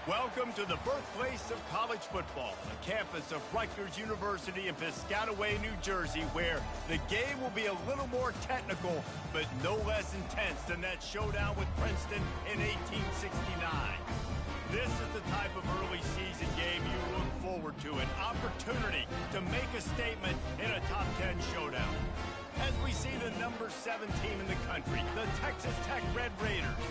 Welcome to the birthplace of college football, the campus of Rutgers University in Piscataway, New Jersey, where the game will be a little more technical, but no less intense than that showdown with Princeton in 1869. This is the type of early season game you look forward to, an opportunity to make a statement in a top 10 showdown. As we see the number 7 team in the country, the Texas Tech Red Raiders,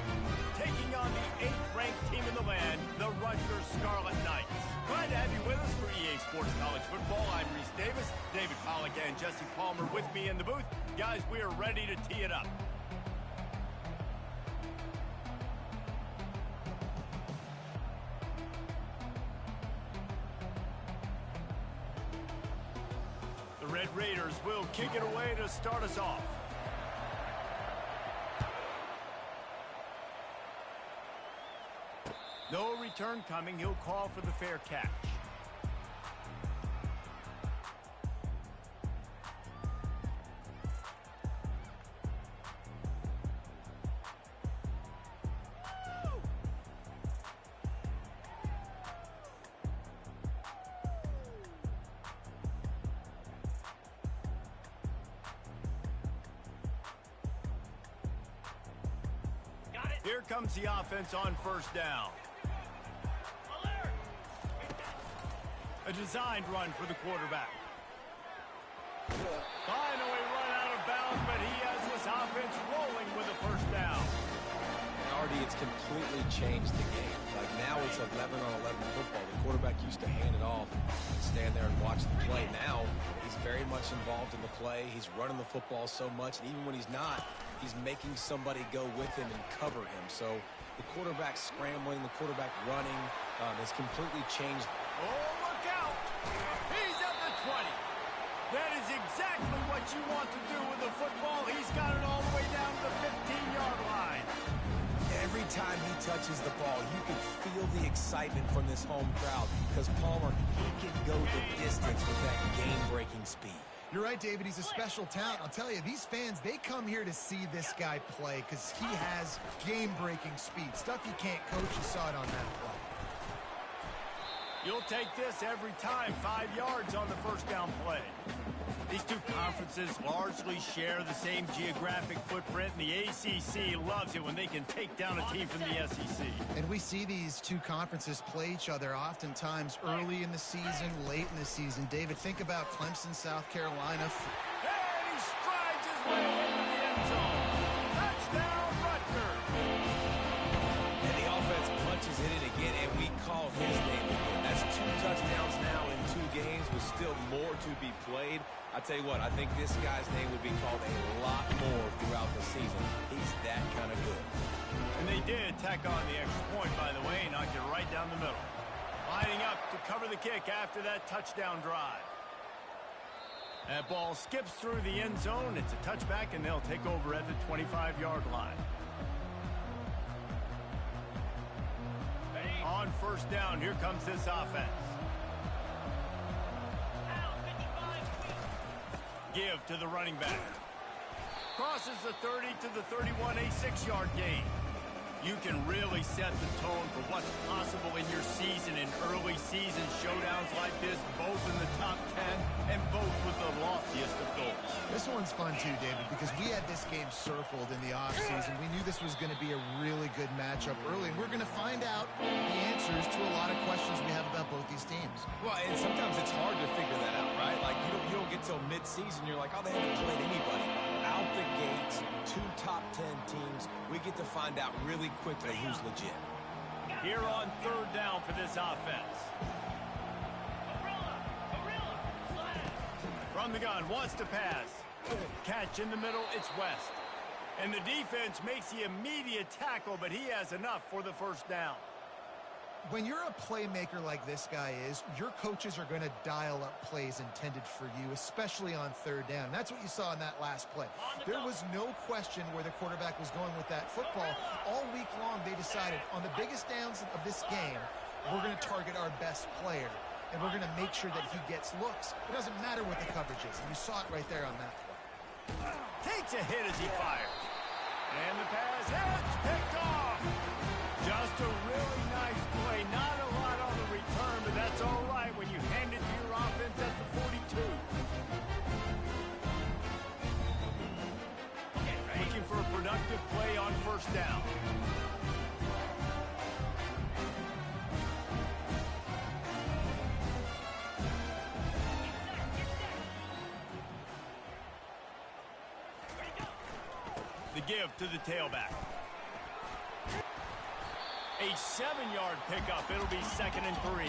taking on the 8th-ranked team in the land, the Rutgers Scarlet Knights. Glad to have you with us for EA Sports College Football. I'm Reese Davis, David Pollack and Jesse Palmer with me in the booth. Guys, we are ready to tee it up. The Red Raiders will kick it away to start us off. No return coming. He'll call for the fair catch. Here comes the offense on first down. A designed run for the quarterback. Finally run out of bounds, but he has this offense rolling with a first down. And already it's completely changed the game. Like now it's 11-on-11 football. The quarterback used to hand it off and stand there and watch the play. Now he's very much involved in the play. He's running the football so much, and even when he's not, he's making somebody go with him and cover him. So the quarterback scrambling, the quarterback running has completely changed. Oh, look out! He's at the 20. That is exactly what you want to do with the football. He's got it all the way down to the 15-yard line. Every time he touches the ball, you can feel the excitement from this home crowd because Palmer, he can go the distance with that game-breaking speed. You're right, David. He's a special talent. I'll tell you, these fans, they come here to see this guy play because he has game-breaking speed. Stuff you can't coach. You saw it on that play. You'll take this every time. 5 yards on the first down play. These two conferences largely share the same geographic footprint, and the ACC loves it when they can take down a team from the SEC. And we see these two conferences play each other oftentimes early in the season, late in the season. David, think about Clemson, South Carolina. And he strides his way into the end zone. Touchdown, Rutgers. And the offense punches it in again, and we call his name again. That's 2 touchdowns now in 2 games, with still more to be played. I tell you what, I think this guy's name would be called a lot more throughout the season. He's that kind of good. And they did tack on the extra point, by the way, knocked it right down the middle. Lining up to cover the kick after that touchdown drive. That ball skips through the end zone. It's a touchback, and they'll take over at the 25-yard line. On first down, here comes this offense. Give to the running back. Crosses the 30 to the 31, a 6-yard gain. You can really set the tone for what's possible in your season in early season showdowns like this, both in the top 10 and both with the loftiest of goals. This one's fun too, David, because we had this game circled in the offseason. We knew this was going to be a really good matchup early, and we're going to find out the answers to a lot of questions we have about both these teams. Well, and sometimes it's hard to figure that out, right? Like, you don't get till mid-season, you're like, oh, they haven't played anybody. Out the gates, 2 top 10 teams, we get to find out really quickly who's legit. Here on third down for this offense. From the gun, wants to pass. Catch in the middle, it's West. And the defense makes the immediate tackle, but he has enough for the first down. When you're a playmaker like this guy is, your coaches are going to dial up plays intended for you, especially on third down. That's what you saw in that last play. There was no question where the quarterback was going with that football. All week long, they decided on the biggest downs of this game, we're going to target our best player, and we're going to make sure that he gets looks. It doesn't matter what the coverage is, and you saw it right there on that play. Takes a hit as he fires. And the pass, it's picked off. Just a really nice play. Not The give to the tailback. A 7-yard pickup. It'll be 2nd and 3.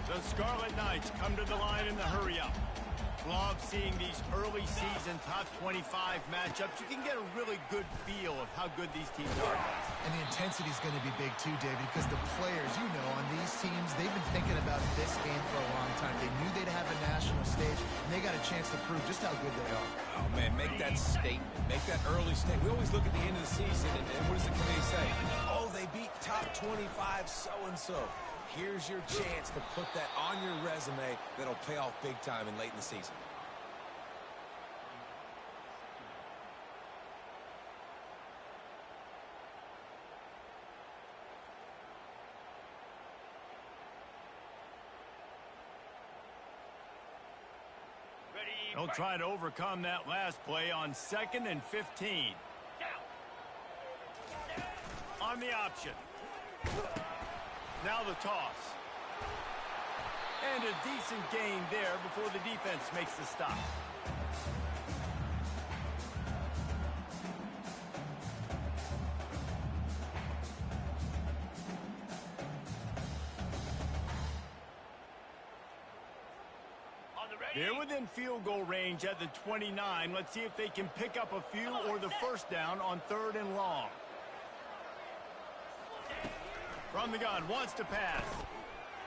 The Scarlet Knights come to the line in the hurry-up. Love seeing these early season top 25 matchups. You can get a really good feel of how good these teams are. And the intensity is going to be big too, David, because the players, you know, on these teams, they've been thinking about this game for a long time. They knew they'd have a national stage, and they got a chance to prove just how good they are. Oh, man, make that statement. Make that early statement. We always look at the end of the season, and what does the committee say? Oh, they beat top 25 so-and-so. Here's your chance to put that on your resume that'll pay off big time and late in the season. They'll try to overcome that last play on 2nd and 15. On the option. Now the toss. And a decent gain there before the defense makes the stop. They're within field goal range at the 29. Let's see if they can pick up a few or the first down on 3rd and long. From the gun, wants to pass.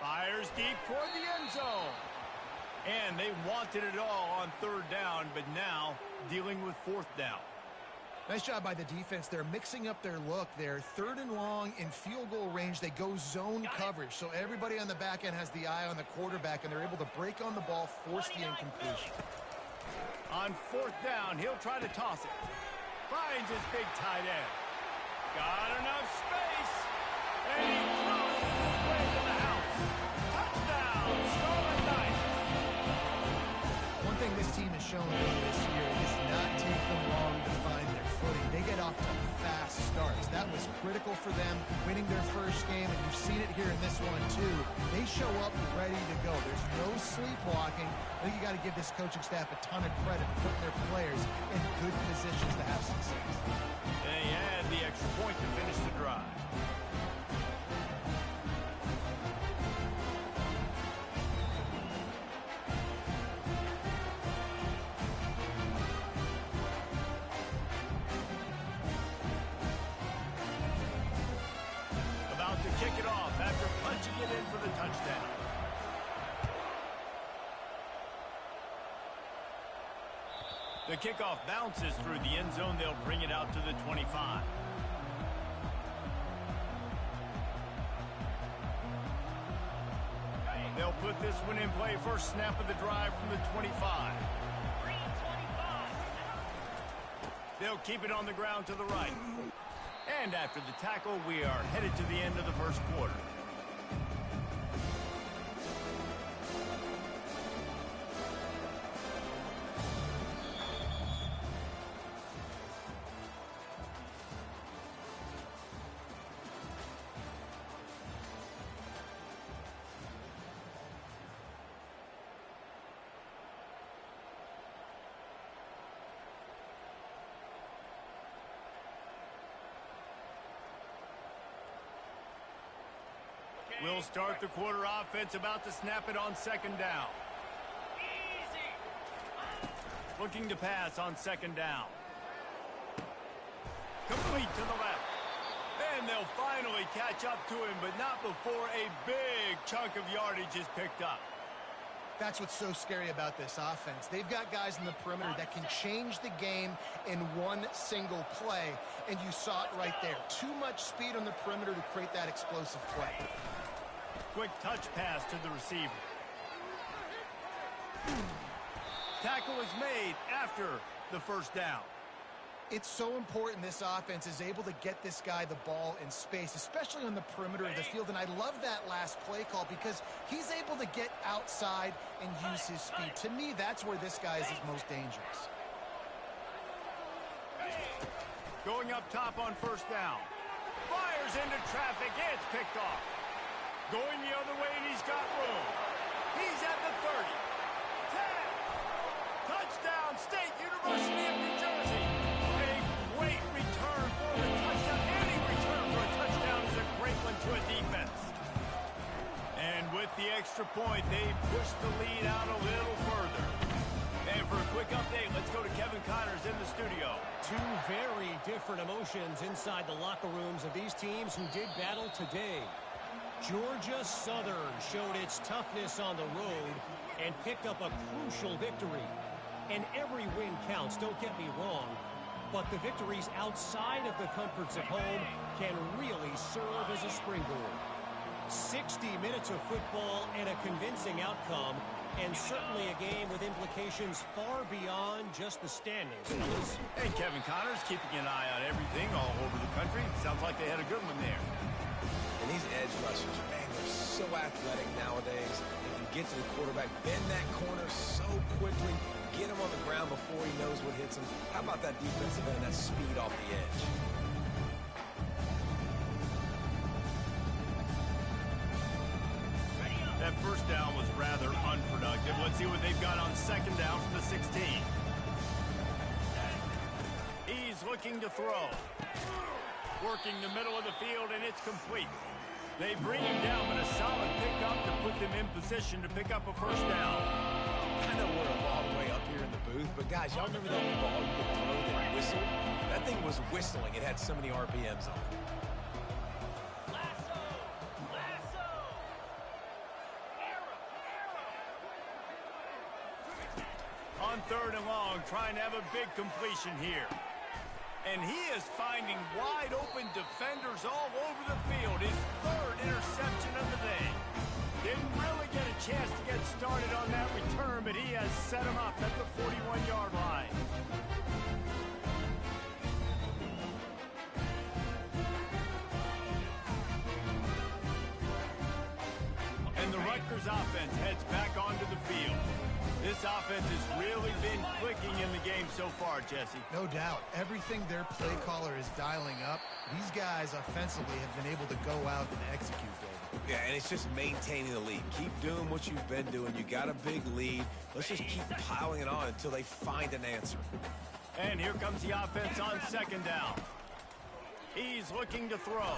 Fires deep toward the end zone. And they wanted it all on 3rd down, but now dealing with 4th down. Nice job by the defense. They're mixing up their look there. 3rd and long in field goal range. They go zone coverage. So everybody on the back end has the eye on the quarterback, and they're able to break on the ball, force the incompletion. On 4th down, he'll try to toss it. Finds his big tight end. Got enough space. And he cruises his way to the house. Touchdown, Scarlet Knights. One thing this team has shown this year is not take them long to find their footing. They get off to fast starts. That was critical for them, winning their first game, and you've seen it here in this one too. They show up ready to go. There's no sleepwalking. I think you got to give this coaching staff a ton of credit for putting their players in good positions to have success. They add the extra point to finish the drive. Kick it off after punching it in for the touchdown. The kickoff bounces through the end zone. They'll bring it out to the 25. They'll put this one in play. First snap of the drive from the 25. They'll keep it on the ground to the right. And after the tackle, we are headed to the end of the first quarter. We'll start the quarter offense, about to snap it on 2nd down. Looking to pass on 2nd down. Complete to the left. And they'll finally catch up to him, but not before a big chunk of yardage is picked up. That's what's so scary about this offense. They've got guys in the perimeter that can change the game in one single play, and you saw it right there. Too much speed on the perimeter to create that explosive play. Quick touch pass to the receiver. Tackle is made after the first down. It's so important this offense is able to get this guy the ball in space, especially on the perimeter of the field. And I love that last play call because he's able to get outside and use his speed. To me, that's where this guy is his most dangerous. Going up top on 1st down. Fires into traffic. It's picked off. Going the other way, and he's got room. He's at the 30. 10. Touchdown, State University of New Jersey. A great return extra point, they push the lead out a little further. And for a quick update, let's go to Kevin Connors in the studio. Two very different emotions inside the locker rooms of these teams who did battle today. Georgia Southern showed its toughness on the road and picked up a crucial victory. And every win counts, don't get me wrong. But the victories outside of the comforts of home can really serve as a springboard. 60 minutes of football and a convincing outcome, and certainly a game with implications far beyond just the standings. Hey, Kevin Connors keeping an eye on everything all over the country. Sounds like they had a good one there. And these edge rushers, man, they're so athletic nowadays. They can get to the quarterback, bend that corner so quickly, get him on the ground before he knows what hits him. How about that defensive end, that speed off the edge? That first down was rather unproductive. Let's see what they've got on second down from the 16. He's looking to throw. Working the middle of the field, and it's complete. They bring him down, but a solid pickup to put them in position to pick up a first down. I know we're a long way up here in the booth, but guys, y'all remember that ball you could throw that whistled? That thing was whistling. It had so many RPMs on it. On third and long, trying to have a big completion here. And he is finding wide open defenders all over the field. His third interception of the day. Didn't really get a chance to get started on that return, but he has set him up at the 41-yard line. And the Rutgers offense heads back onto the field. This offense has really been clicking in the game so far, Jesse. No doubt. Everything their play caller is dialing up, these guys offensively have been able to go out and execute, David. Yeah, and it's just maintaining the lead. Keep doing what you've been doing. You got a big lead. Let's just keep piling it on until they find an answer. And here comes the offense on second down. He's looking to throw.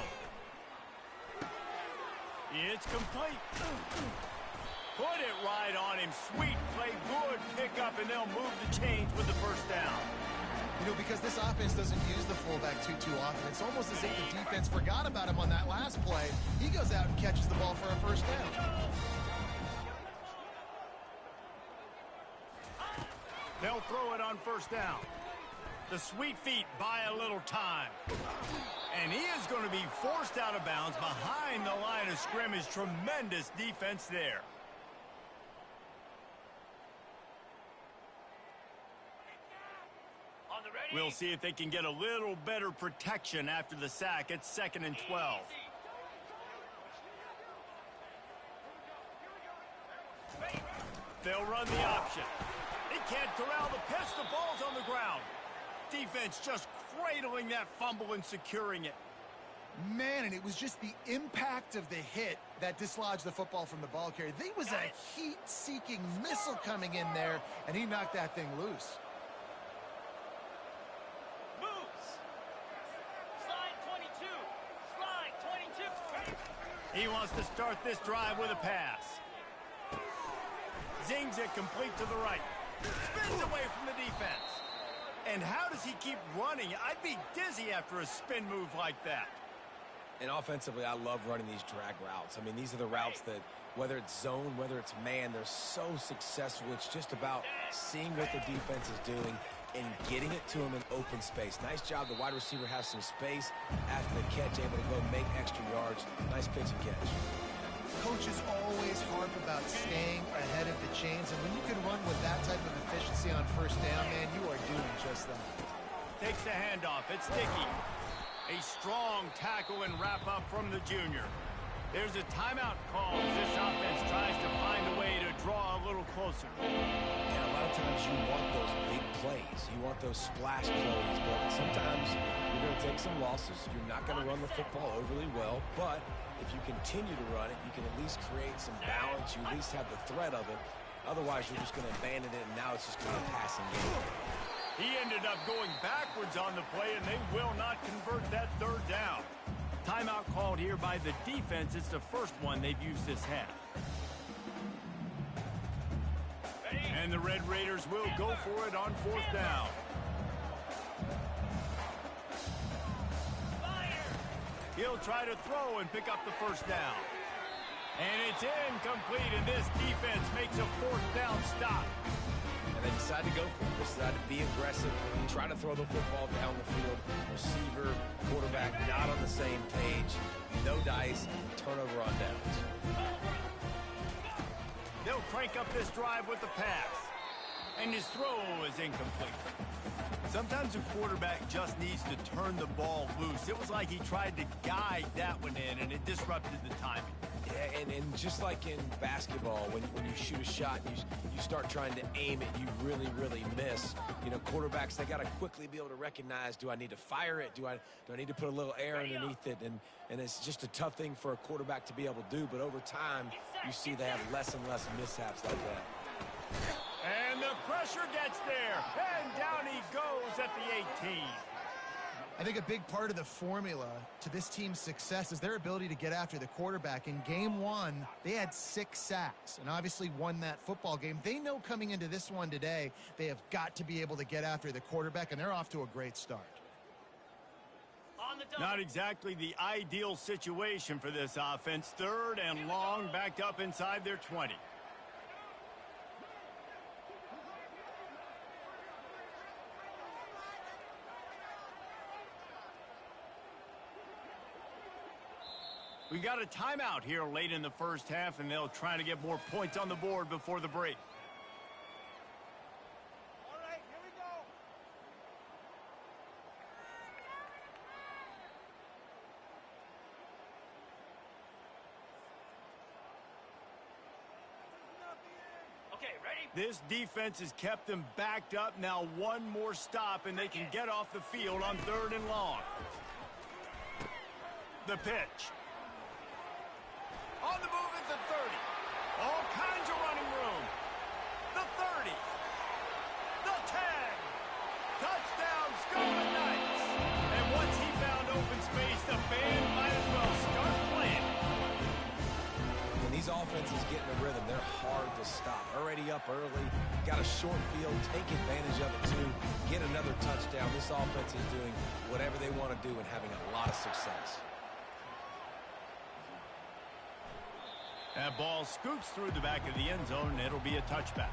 It's complete. Put it right on him. Sweet play, good pickup, and they'll move the chains with the first down. You know, because this offense doesn't use the fullback too often, it's almost as if the defense forgot about him on that last play. He goes out and catches the ball for a first down. They'll throw it on first down. The sweet feet buy a little time. And he is going to be forced out of bounds behind the line of scrimmage. Tremendous defense there. We'll see if they can get a little better protection after the sack. It's 2nd and 12. They'll run the option. They can't corral the pitch. The ball's on the ground. Defense just cradling that fumble and securing it. Man, and it was just the impact of the hit that dislodged the football from the ball carrier. There was a heat-seeking missile coming in there, and he knocked that thing loose. He wants to start this drive with a pass. Zings it complete to the right. Spins away from the defense. And how does he keep running? I'd be dizzy after a spin move like that. And offensively, I love running these drag routes. I mean, these are the routes that, whether it's zone, whether it's man, they're so successful. It's just about seeing what the defense is doing and getting it to him in open space. Nice job. The wide receiver has some space after the catch, able to go make extra yards. Nice pitch and catch. Coaches always harp about staying ahead of the chains, and when you can run with that type of efficiency on first down, man, you are doing just that. Takes the handoff. It's Dickey. A strong tackle and wrap up from the junior. There's a timeout call as this offense tries to find a way to draw a little closer. And a lot of times you want those big plays. You want those splash plays, but sometimes you're going to take some losses. You're not going to run the football overly well, but if you continue to run it, you can at least create some balance. You at least have the threat of it. Otherwise, you're just going to abandon it, and now it's just going to be a passing game. He ended up going backwards on the play, and they will not convert that third down. Timeout called here by the defense. It's the first one they've used this half. And the Red Raiders will go for it on 4th down. He'll try to throw and pick up the 1st down. And it's incomplete, and this defense makes a 4th down stop. And they decide to go for it. They decide to be aggressive, try to throw the football down the field. Receiver, quarterback, not on the same page. No dice, turnover on downs. They'll crank up this drive with the pass. And his throw is incomplete. Sometimes a quarterback just needs to turn the ball loose. It was like he tried to guide that one in, and it disrupted the timing. Yeah, and just like in basketball, when you shoot a shot, you start trying to aim it, you really miss. You know, quarterbacks, they got to quickly be able to recognize, do I need to fire it? Do I need to put a little air underneath it? And it's just a tough thing for a quarterback to be able to do. But over time, you see they have less and less mishaps like that. And the pressure gets there, and down he goes at the 18. I think a big part of the formula to this team's success is their ability to get after the quarterback. In game 1, they had 6 sacks and obviously won that football game. They know coming into this one today, they have got to be able to get after the quarterback, and they're off to a great start. Not exactly the ideal situation for this offense. 3rd and long, backed up inside their 20. We got a timeout here late in the 1st half, and they'll try to get more points on the board before the break. All right, here we go. Okay, ready? This defense has kept them backed up. Now one more stop, and they can get off the field on 3rd and long. The pitch. On the move at the 30. All kinds of running room. The 30. The 10. Touchdown, Scarlet Knights. And once he found open space, the band might as well start playing. When these offenses get in a rhythm, they're hard to stop. Already up early, got a short field, take advantage of it too, get another touchdown. This offense is doing whatever they want to do and having a lot of success. That ball scoots through the back of the end zone, and it'll be a touchback.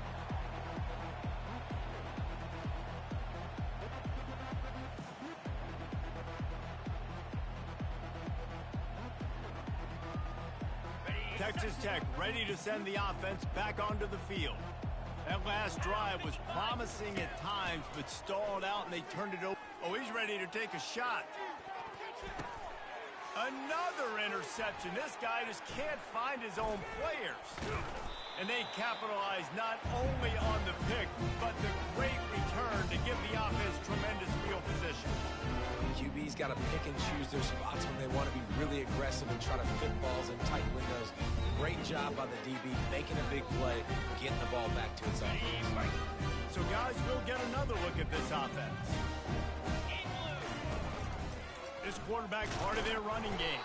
Texas Tech ready to send the offense back onto the field. That last drive was promising at times, but stalled out, and they turned it over. Oh, he's ready to take a shot. Another interception. This guy just can't find his own players. And they capitalize not only on the pick, but the great return to give the offense tremendous field position. QB's got to pick and choose their spots when they want to be really aggressive and try to fit balls in tight windows. Great job by the DB, making a big play, getting the ball back to its offense. So guys, we'll get another look at this offense. This quarterback part of their running game.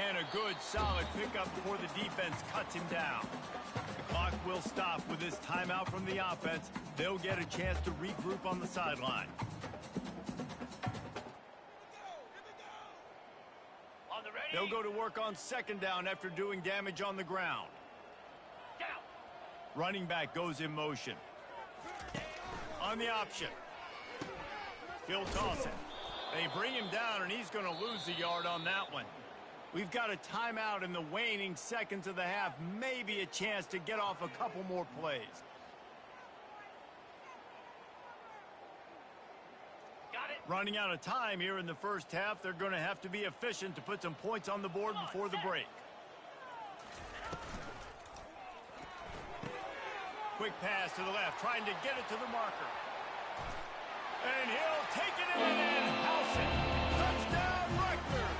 And a good, solid pickup before the defense cuts him down. The clock will stop with this timeout from the offense. They'll get a chance to regroup on the sideline. They'll go to work on 2nd down after doing damage on the ground. Running back goes in motion. On the option. He'll toss it. They bring him down, and he's going to lose a yard on that one. We've got a timeout in the waning seconds of the half. Maybe a chance to get off a couple more plays. Got it. Running out of time here in the 1st half. They're going to have to be efficient to put some points on the board before the break. Quick pass to the left, trying to get it to the marker. And he'll take it in and house it. Touchdown, Rutgers!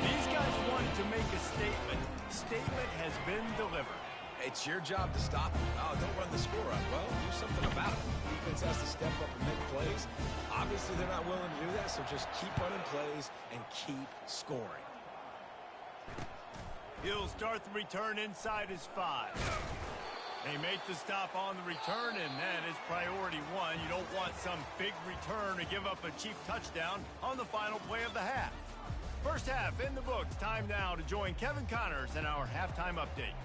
These guys wanted to make a statement. Statement has been delivered. It's your job to stop them. Oh, don't run the score up. Well, do something about it. Defense has to step up and make plays. Obviously, they're not willing to do that, so just keep running plays and keep scoring. He'll start the return inside his 5. They make the stop on the return, and that is priority one. You don't want some big return to give up a cheap touchdown on the final play of the half. First half in the books. Time now to join Kevin Connors in our halftime update.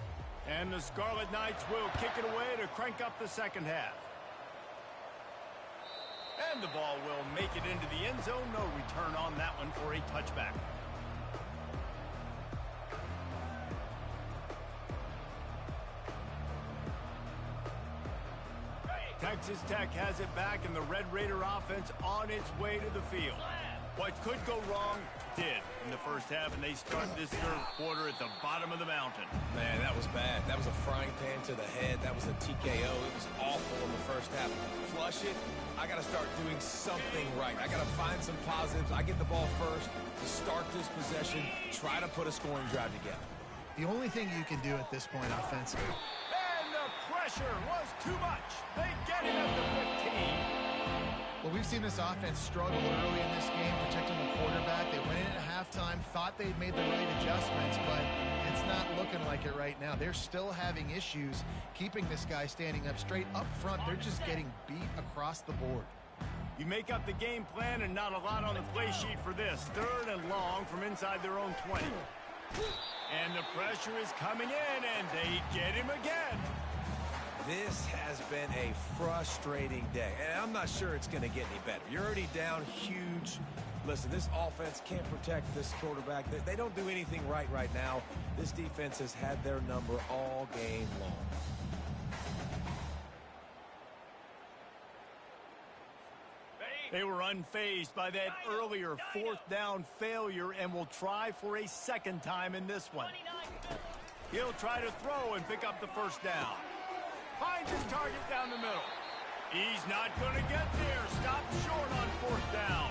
And the Scarlet Knights will kick it away to crank up the second half. And the ball will make it into the end zone. No return on that one for a touchback. Texas Tech has it back, and the Red Raider offense on its way to the field. What could go wrong did in the first half, and they start this third quarter at the bottom of the mountain. Man, that was bad. That was a frying pan to the head. That was a TKO. It was awful in the first half. Flush it. I got to start doing something right. I got to find some positives. I get the ball first to start this possession, try to put a scoring drive together. The only thing you can do at this point offensively. And the pressure was too much. They get him at the 15. Well, we've seen this offense struggle early in this game, protecting the quarterback. They went in at halftime, thought they'd made the right adjustments, but it's not looking like it right now. They're still having issues keeping this guy standing up straight up front. They're just getting beat across the board. You make up the game plan, and not a lot on the play sheet for this. Third and long from inside their own 20. And the pressure is coming in, and they get him again. This has been a frustrating day, and I'm not sure it's going to get any better. You're already down huge. Listen, this offense can't protect this quarterback. They don't do anything right now. This defense has had their number all game long. They were unfazed by that earlier fourth down failure and will try for a second time in this one. He'll try to throw and pick up the first down. Finds his target down the middle. He's not going to get there. Stop short on fourth down.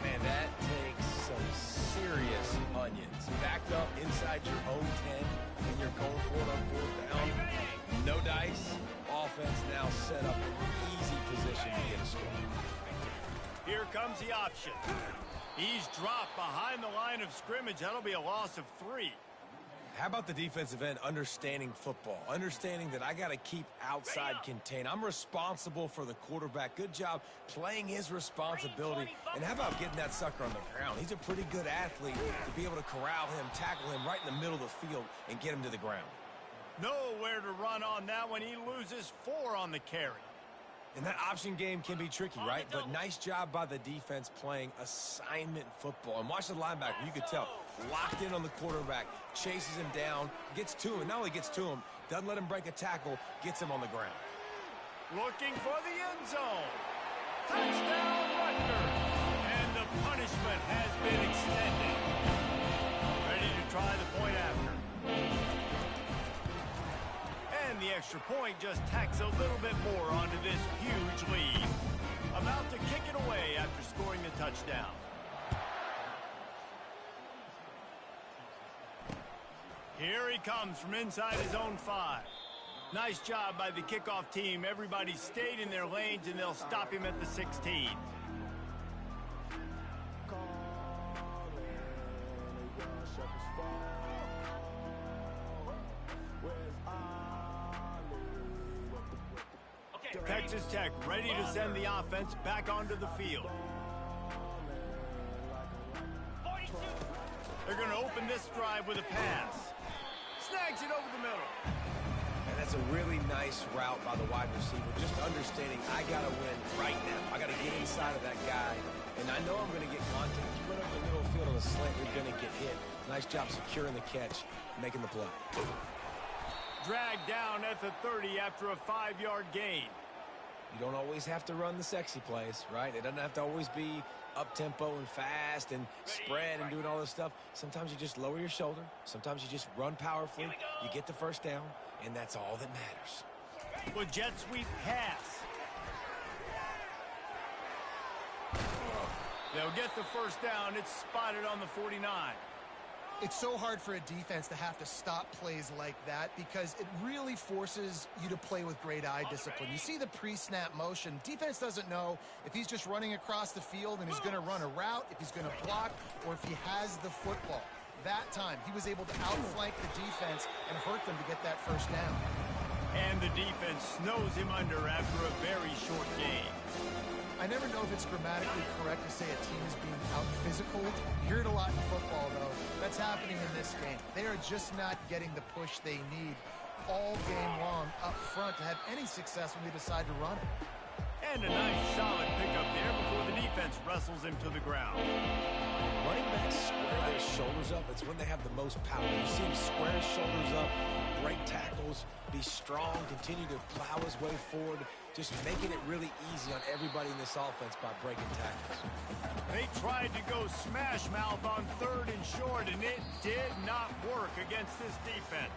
Man, that takes some serious onions. Backed up inside your own 10, and you're going for it on fourth down. No dice. Offense now set up in easy position to get a score. Here comes the option. He's dropped behind the line of scrimmage. That'll be a loss of 3. How about the defensive end understanding football, understanding that I got to keep outside contain. I'm responsible for the quarterback. Good job playing his responsibility. And how about getting that sucker on the ground? He's a pretty good athlete to be able to corral him, tackle him right in the middle of the field, and get him to the ground. Nowhere to run on that one. He loses 4 on the carry. And that option game can be tricky, right? But nice job by the defense playing assignment football. And watch the linebacker. You could tell. Locked in on the quarterback. Chases him down. Gets to him. Not only gets to him, doesn't let him break a tackle. Gets him on the ground. Looking for the end zone. Touchdown, Rutgers. And the punishment has been extended. Ready to try the point after. And the extra point just tacks a little bit more onto this huge lead. About to kick it away after scoring the touchdown. Here he comes from inside his own 5. Nice job by the kickoff team. Everybody stayed in their lanes, and they'll stop him at the 16. Texas Tech ready to send the offense back onto the field. They're going to open this drive with a pass. Snags it over the middle. And that's a really nice route by the wide receiver. Just understanding I got to win right now. I got to get inside of that guy. And I know I'm going to get contact. You run up the middle of the field on a slant, you're going to get hit. Nice job securing the catch, making the play. Dragged down at the 30 after a 5-yard gain. You don't always have to run the sexy plays, right? It doesn't have to always be up-tempo and fast and spread and doing all this stuff. Sometimes you just lower your shoulder. Sometimes you just run powerfully. You get the first down, and that's all that matters. With jet sweep pass. They'll get the first down. It's spotted on the 49. It's so hard for a defense to have to stop plays like that because it really forces you to play with great eye discipline. You see the pre-snap motion. Defense doesn't know if he's just running across the field and he's going to run a route, if he's going to block, or if he has the football. That time, he was able to outflank the defense and hurt them to get that first down. And the defense snows him under after a very short game. I never know if it's grammatically correct to say a team is being out-physical. You hear it a lot in football, though. That's happening in this game. They are just not getting the push they need all game long up front to have any success when they decide to run it. And a nice solid pickup there before the defense wrestles him to the ground. Running backs square their shoulders up. It's when they have the most power. You see him square his shoulders up, break tackles, be strong, continue to plow his way forward, just making it really easy on everybody in this offense by breaking tackles. They tried to go smash mouth on 3rd and short, and it did not work against this defense.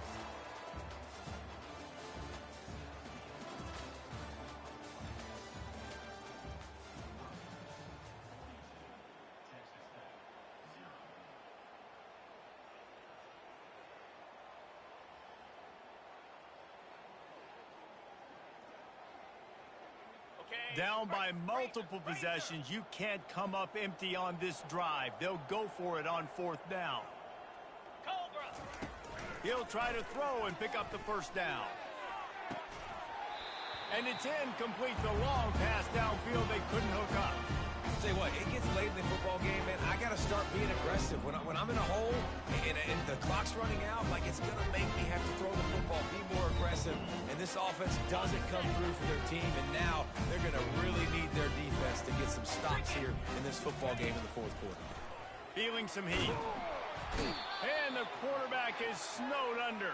Down by multiple possessions, you can't come up empty on this drive. They'll go for it on 4th down. He'll try to throw and pick up the 1st down. And it's incomplete. The long pass downfield, they couldn't hook up. Tell you what, it gets late in the football game, man. I got to start being aggressive. When I'm in a hole and the clock's running out, like, it's going to make me have to throw the football, be more aggressive. And this offense doesn't come through for their team, and now they're going to really need their defense to get some stops here in this football game in the 4th quarter. Feeling some heat. And the quarterback is snowed under.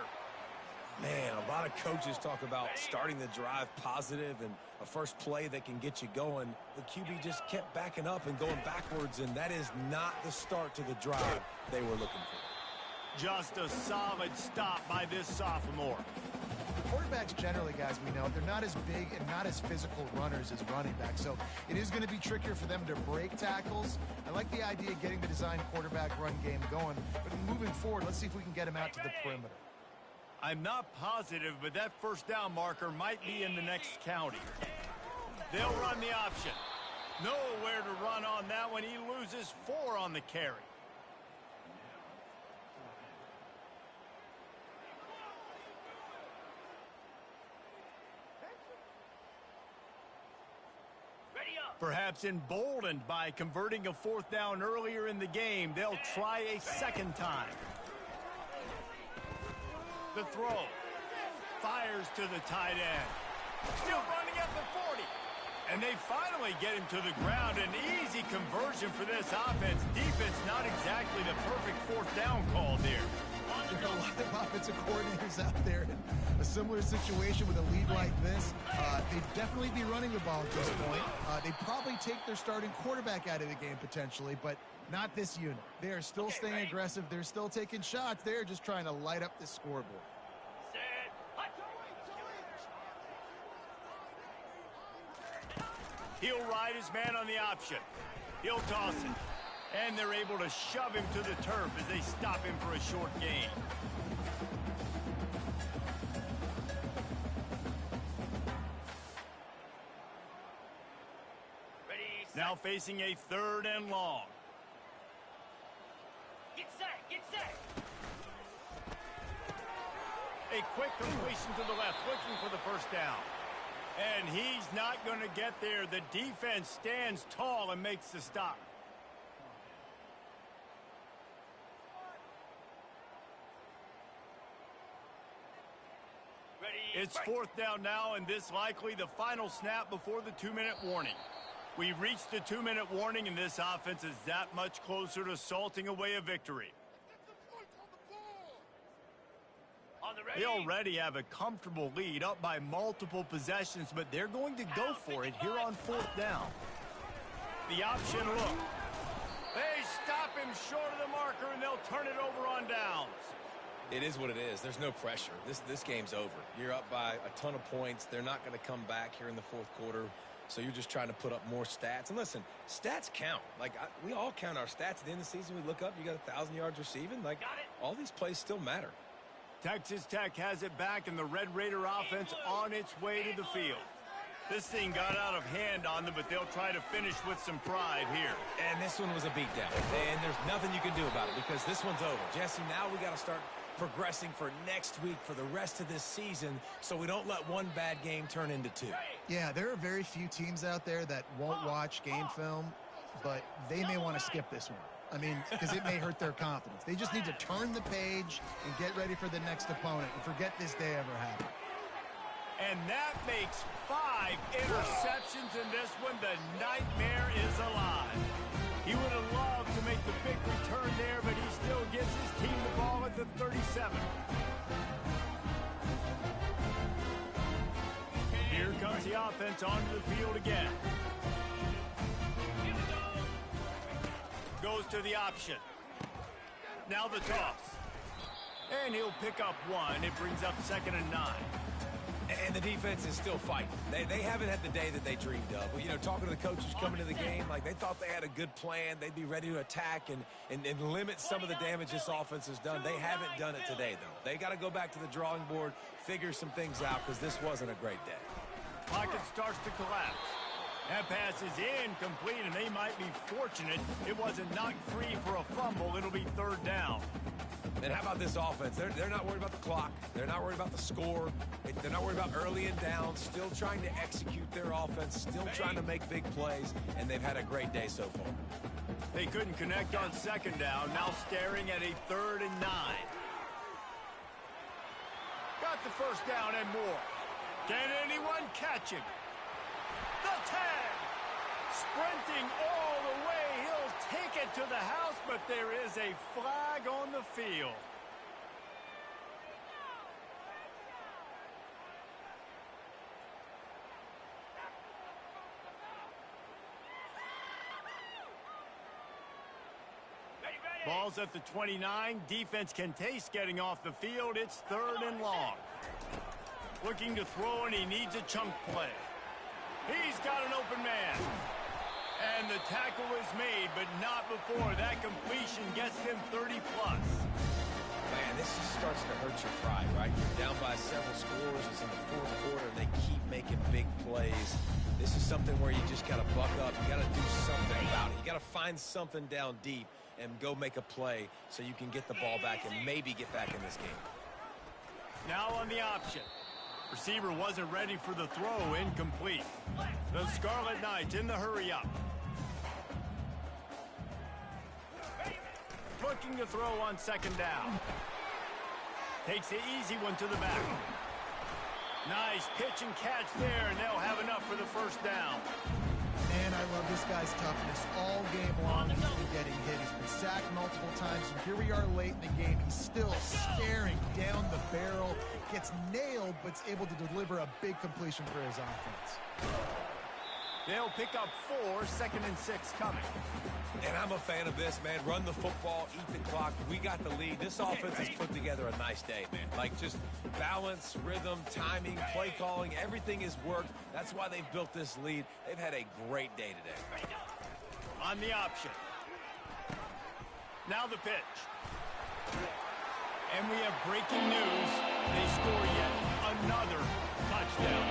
Man, a lot of coaches talk about starting the drive positive and a first play that can get you going. The QB just kept backing up and going backwards, and that is not the start to the drive they were looking for. Just a solid stop by this sophomore. Quarterbacks generally, guys, we know, they're not as big and not as physical runners as running backs, so it is going to be trickier for them to break tackles. I like the idea of getting the design quarterback run game going, but moving forward, let's see if we can get him out to the perimeter. I'm not positive, but that 1st down marker might be in the next county. They'll run the option. Nowhere to run on that one. He loses 4 on the carry. Perhaps emboldened by converting a 4th down earlier in the game, they'll try a 2nd time. The throw. Fires to the tight end. Still running at the 40. And they finally get him to the ground. An easy conversion for this offense. Defense not exactly the perfect 4th down call there. There are a lot of offensive coordinators out there in a similar situation with a lead like this. They'd definitely be running the ball at this point. They'd probably take their starting quarterback out of the game potentially, but not this unit. They are still staying aggressive. They're still taking shots. They're just trying to light up the scoreboard. He'll ride his man on the option. He'll toss it. And they're able to shove him to the turf as they stop him for a short gain. Now facing a 3rd and long. Get set, get set. A quick completion to the left, looking for the 1st down. And he's not going to get there. The defense stands tall and makes the stop. It's 4th down now, and this likely the final snap before the 2-minute warning. We've reached the 2-minute warning, and this offense is that much closer to salting away a victory. They already have a comfortable lead, up by multiple possessions, but they're going to go for it here on 4th down. The option look. They stop him short of the marker, and they'll turn it over on downs. It is what it is. There's no pressure. This game's over. You're up by a ton of points. They're not going to come back here in the 4th quarter. So you're just trying to put up more stats. And listen, stats count. Like, we all count our stats. At the end of the season, we look up, you got 1,000 yards receiving. Like, all these plays still matter. Texas Tech has it back, and the Red Raider offense on its way to the field. This thing got out of hand on them, but they'll try to finish with some pride here. And this one was a beatdown. And there's nothing you can do about it because this one's over. Jesse, now we got to start progressing for next week, for the rest of this season, so we don't let one bad game turn into two. Yeah, there are very few teams out there that won't watch game film, but they may want to skip this one. I mean, because it may hurt their confidence. They just need to turn the page and get ready for the next opponent and forget this day ever happened. And that makes 5 interceptions in this one. The nightmare is alive. He would have loved to make the big return there, but he still gives his team the ball at the 37. Here comes the offense onto the field again. Goes to the option. Now the toss. And he'll pick up 1. It brings up 2nd and 9. And the defense is still fighting. They haven't had the day that they dreamed of. Well, you know, talking to the coaches coming to the game, like they thought they had a good plan. They'd be ready to attack and limit some of the damage this offense has done. They haven't done it today, though. They got to go back to the drawing board, figure some things out, because this wasn't a great day. Pocket starts to collapse. That pass is incomplete, and they might be fortunate it wasn't knocked free for a fumble. It'll be 3rd down. And how about this offense? They're not worried about the clock. They're not worried about the score. They're not worried about early and down. Still trying to execute their offense. Still trying to make big plays. And they've had a great day so far. They couldn't connect on 2nd down. Now staring at a 3rd and 9. Got the 1st down and more. Can anyone catch him? The tag! Sprinting all the way. He'll take it to the house, but there is a flag on the field. Ball's at the 29. Defense can taste getting off the field. It's 3rd and long. Looking to throw, and he needs a chunk play. He's got an open man. And the tackle is made, but not before that completion gets him 30-plus. Man, this just starts to hurt your pride, right? You're down by several scores. It's in the 4th quarter, and they keep making big plays. This is something where you just got to buck up. You got to do something about it. You got to find something down deep and go make a play so you can get the ball back and maybe get back in this game. Now on the option. Receiver wasn't ready for the throw. Incomplete. The Scarlet Knights in the hurry-up. Looking to throw on 2nd down. Takes the easy one to the back. Nice pitch and catch there, and they'll have enough for the 1st down. Man, I love this guy's toughness. All game long, he's been getting hit. He's been sacked multiple times, and here we are late in the game. He's still staring down the barrel, gets nailed, but's able to deliver a big completion for his offense. They'll pick up 4, 2nd and 6 coming. And I'm a fan of this, man. Run the football, eat the clock. We got the lead. This offense has put together a nice day, man. Like, just balance, rhythm, timing, play calling, everything has worked. That's why they've built this lead. They've had a great day today. On the option. Now the pitch. And we have breaking news. They score yet another touchdown.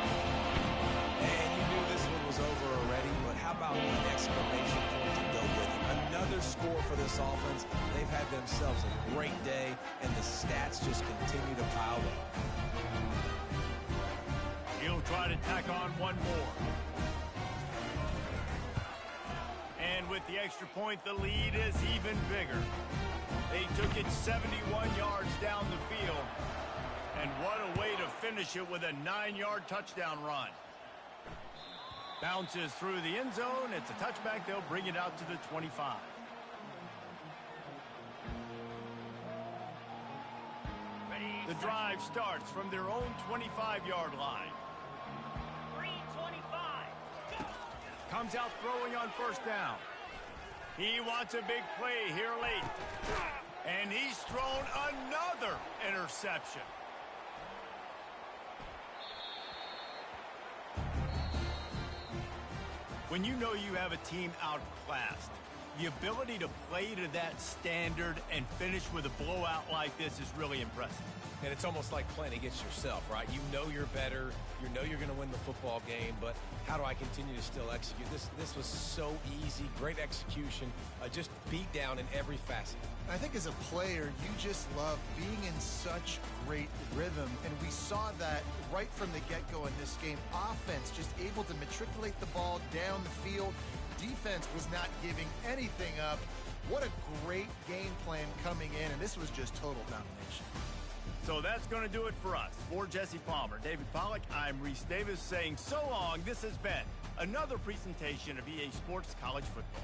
And you knew this one was over already, but how about an exclamation point to go with it? Another score for this offense. They've had themselves a great day, and the stats just continue to pile up. He'll try to tack on one more. And with the extra point, the lead is even bigger. They took it 71 yards down the field. And what a way to finish it with a 9-yard touchdown run. Bounces through the end zone. It's a touchback. They'll bring it out to the 25. The drive starts from their own 25-yard line. 3:25. Comes out throwing on 1st down. He wants a big play here late. And he's thrown another interception. When you know you have a team outclassed, The ability to play to that standard and finish with a blowout like this is really impressive. And it's almost like playing against yourself, right? You know you're better. You know you're going to win the football game, but how do I continue to still execute? This was so easy, great execution, just beat down in every facet. I think as a player, you just love being in such great rhythm, and we saw that right from the get-go in this game. Offense just able to matriculate the ball down the field. Defense was not giving anything up. What a great game plan coming in, and this was just total domination. So that's going to do it for us. For Jesse Palmer, David Pollack, I'm Reese Davis saying so long. This has been another presentation of EA Sports College Football.